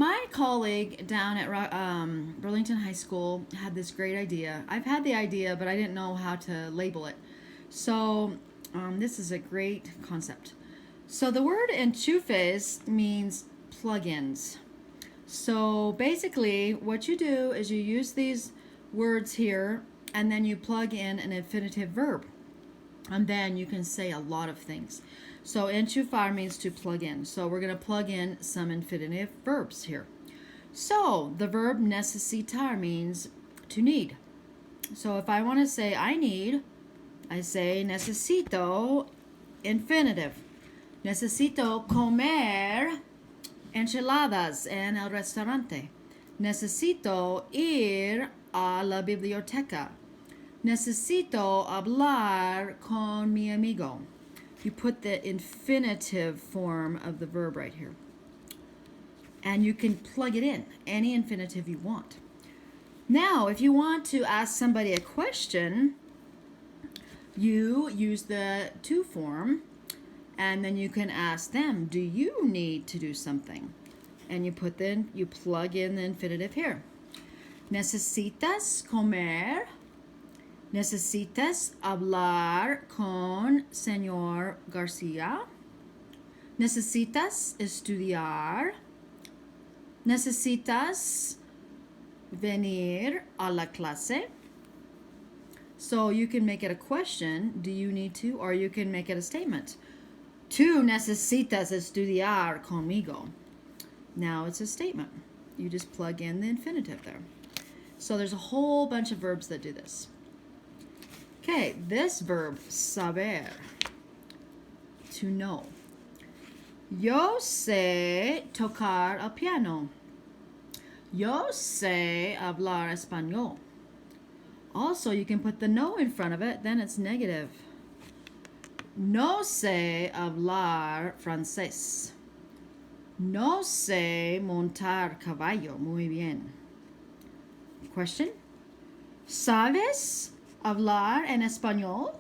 my colleague down at Burlington High School had this great idea. I've had the idea, but I didn't know how to label it. So this is a great concept. So the word enchufes means plugins. So basically, what you do is you use these words here, and then you plug in an infinitive verb. And then you can say a lot of things. So enchufar means to plug in. So we're going to plug in some infinitive verbs here. So the verb necesitar means to need. So if I want to say I need, I say necesito infinitive. Necesito comer enchiladas en el restaurante. Necesito ir a la biblioteca. Necesito hablar con mi amigo. You put the infinitive form of the verb right here. And you can plug it in, any infinitive you want. Now, if you want to ask somebody a question, you use the to form, and then you can ask them, do you need to do something? And you plug in the infinitive here. Necesitas comer. Necesitas hablar con señor García. Necesitas estudiar. Necesitas venir a la clase. So you can make it a question, do you need to, or you can make it a statement. Tú necesitas estudiar conmigo. Now it's a statement. You just plug in the infinitive there. So there's a whole bunch of verbs that do this. Okay, this verb, saber, to know. Yo sé tocar el piano. Yo sé hablar español. Also, you can put the no in front of it, then it's negative. No sé hablar francés. No sé montar caballo. Muy bien. Question? ¿Sabes hablar en español?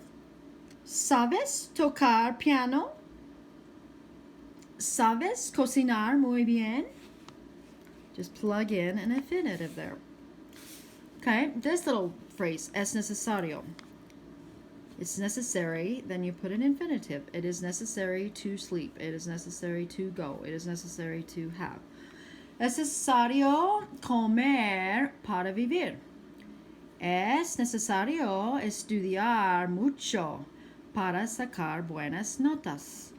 ¿Sabes tocar piano? ¿Sabes cocinar muy bien? Just plug in an infinitive there. Okay, this little phrase, es necesario. It's necessary, then you put an infinitive. It is necessary to sleep. It is necessary to go. It is necessary to have. Es necesario comer para vivir. Es necesario estudiar mucho para sacar buenas notas.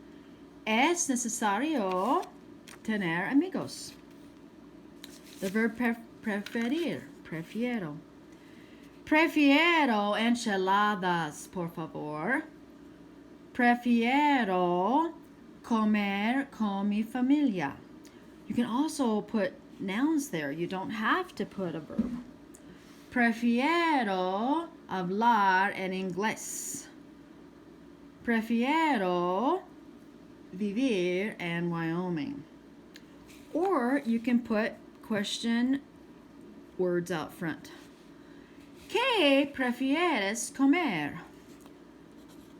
Es necesario tener amigos. The verb preferir, prefiero. Prefiero enchiladas, por favor. Prefiero comer con mi familia. You can also put nouns there. You don't have to put a verb. Prefiero hablar en inglés. Prefiero vivir en Wyoming. Or you can put question words out front. ¿Qué prefieres comer?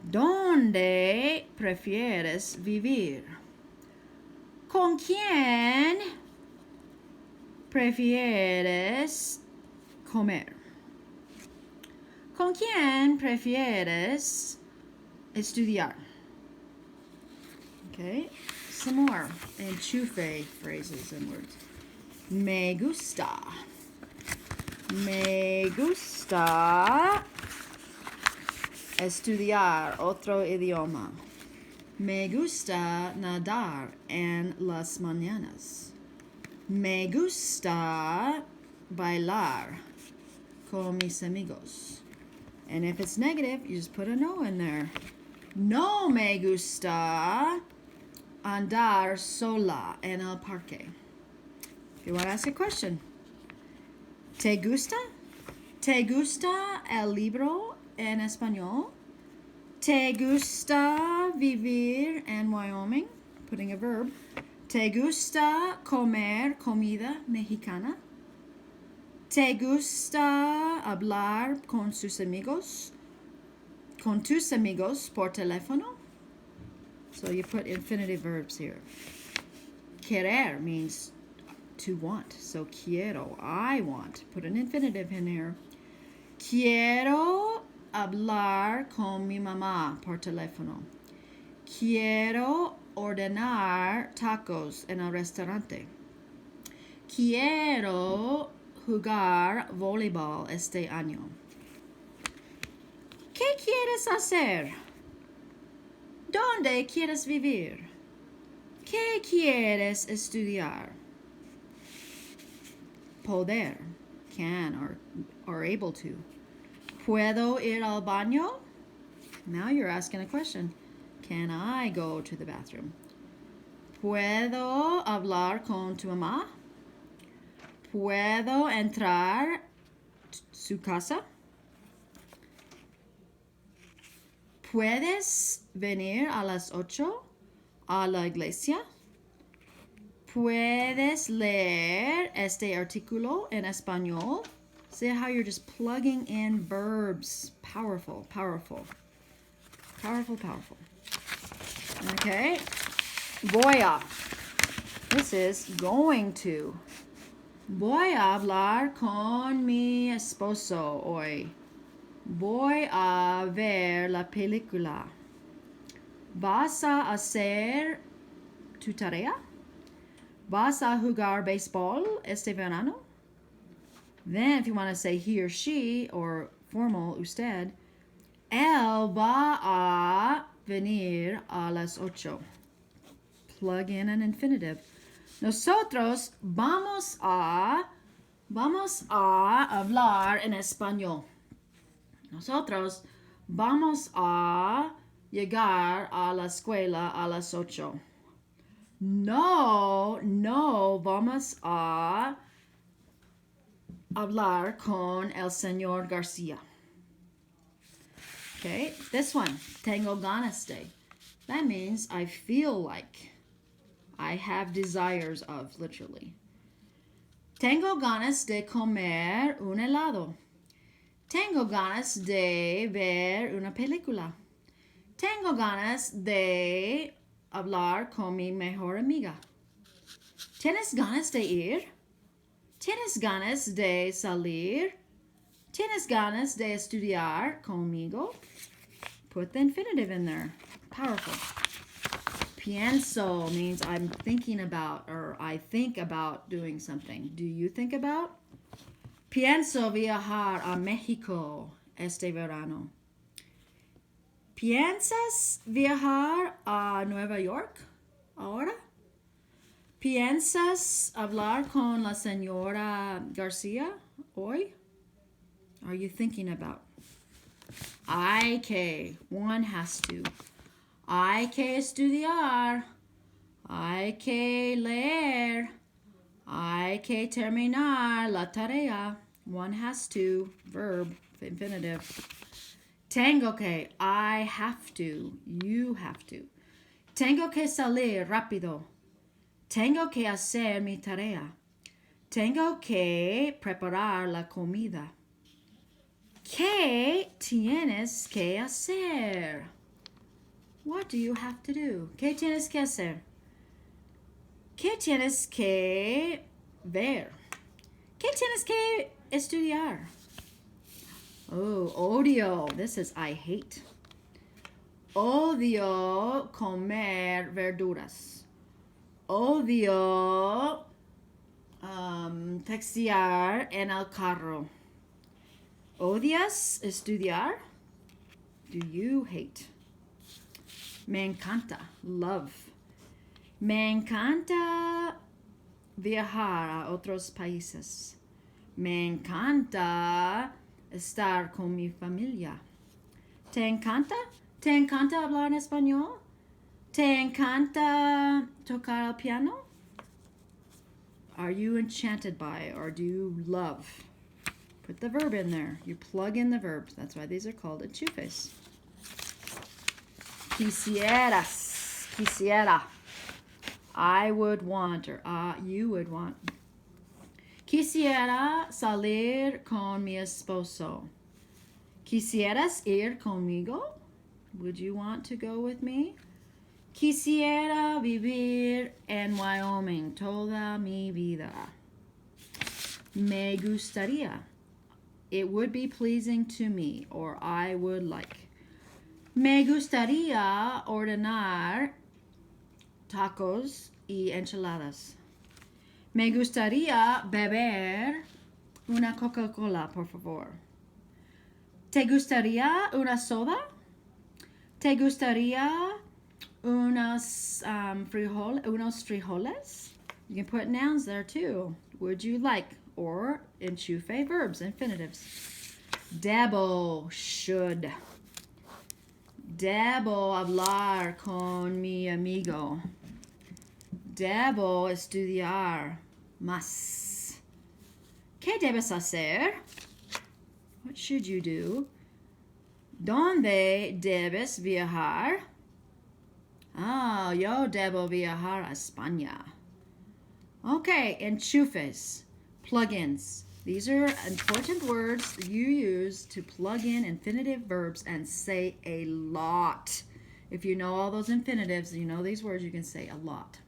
¿Dónde prefieres vivir? ¿Con quién prefieres comer? ¿Con quién prefieres estudiar? Okay, some more enchufe phrases and words. Me gusta. Me gusta estudiar otro idioma. Me gusta nadar en las mañanas. Me gusta bailar con mis amigos. And if it's negative, you just put a no in there. No me gusta andar sola en el parque. If you want to ask a question. ¿Te gusta? ¿Te gusta el libro en español? ¿Te gusta vivir en Wyoming? Putting a verb. ¿Te gusta comer comida mexicana? ¿Te gusta hablar con sus amigos? ¿Con tus amigos por teléfono? So you put infinitive verbs here. Querer means to want. So quiero, I want. Put an infinitive in here. Quiero hablar con mi mamá por teléfono. Quiero ordenar tacos en el restaurante. Quiero jugar voleibol este año. ¿Qué quieres hacer? ¿Dónde quieres vivir? ¿Qué quieres estudiar? Poder, can or able to. ¿Puedo ir al baño? Now you're asking a question. Can I go to the bathroom? ¿Puedo hablar con tu mamá? ¿Puedo entrar su casa? ¿Puedes venir a las 8 a la iglesia? ¿Puedes leer este artículo en español? See how you're just plugging in verbs. Powerful, powerful. Powerful, powerful. Okay. Voy a. This is going to. Voy a hablar con mi esposo hoy. Voy a ver la película. ¿Vas a hacer tu tarea? ¿Vas a jugar béisbol este verano? Then if you want to say he or she or formal usted, él va a venir a las 8. Plug in an infinitive. Nosotros vamos a hablar en español. Nosotros vamos a llegar a la escuela a las 8. No vamos a hablar con el señor García. Okay, this one, tengo ganas de. That means I feel like. I have desires of, literally. Tengo ganas de comer un helado. Tengo ganas de ver una película. Tengo ganas de hablar con mi mejor amiga. ¿Tienes ganas de ir? ¿Tienes ganas de salir? ¿Tienes ganas de estudiar conmigo? Put the infinitive in there. Powerful. Pienso means I'm thinking about, or I think about doing something. Do you think about? Pienso viajar a México este verano. ¿Piensas viajar a Nueva York ahora? ¿Piensas hablar con la señora García hoy? Are you thinking about? Hay que, one has to. Hay que estudiar. Hay que leer. Hay que terminar la tarea. One has to. Verb, infinitive. Tengo que. I have to. You have to. Tengo que salir rápido. Tengo que hacer mi tarea. Tengo que preparar la comida. ¿Qué tienes que hacer? What do you have to do? ¿Qué tienes que hacer? ¿Qué tienes que ver? ¿Qué tienes que estudiar? Oh, odio. This is I hate. Odio comer verduras. Odio textear en el carro. ¿Odias estudiar? Do you hate? Me encanta, love. Me encanta viajar a otros países. Me encanta estar con mi familia. ¿Te encanta? ¿Te encanta hablar en español? ¿Te encanta tocar el piano? Are you enchanted by or do you love? Put the verb in there. You plug in the verbs. That's why these are called enchufes. Quisieras. Quisiera. I would want or you would want. Quisiera salir con mi esposo. ¿Quisieras ir conmigo? Would you want to go with me? Quisiera vivir en Wyoming toda mi vida. Me gustaría. It would be pleasing to me, or I would like. Me gustaría ordenar tacos y enchiladas. Me gustaría beber una Coca-Cola, por favor. ¿Te gustaría una soda? ¿Te gustaría unos frijoles? You can put nouns there too. Would you like? Or enchufe verbs, infinitives. Debo, should. Debo hablar con mi amigo. Debo estudiar más. ¿Qué debes hacer? What should you do? ¿Dónde debes viajar? Yo debo viajar a España. Okay, enchufes, plugins. These are important words that you use to plug in infinitive verbs and say a lot. If you know all those infinitives, you know these words, you can say a lot.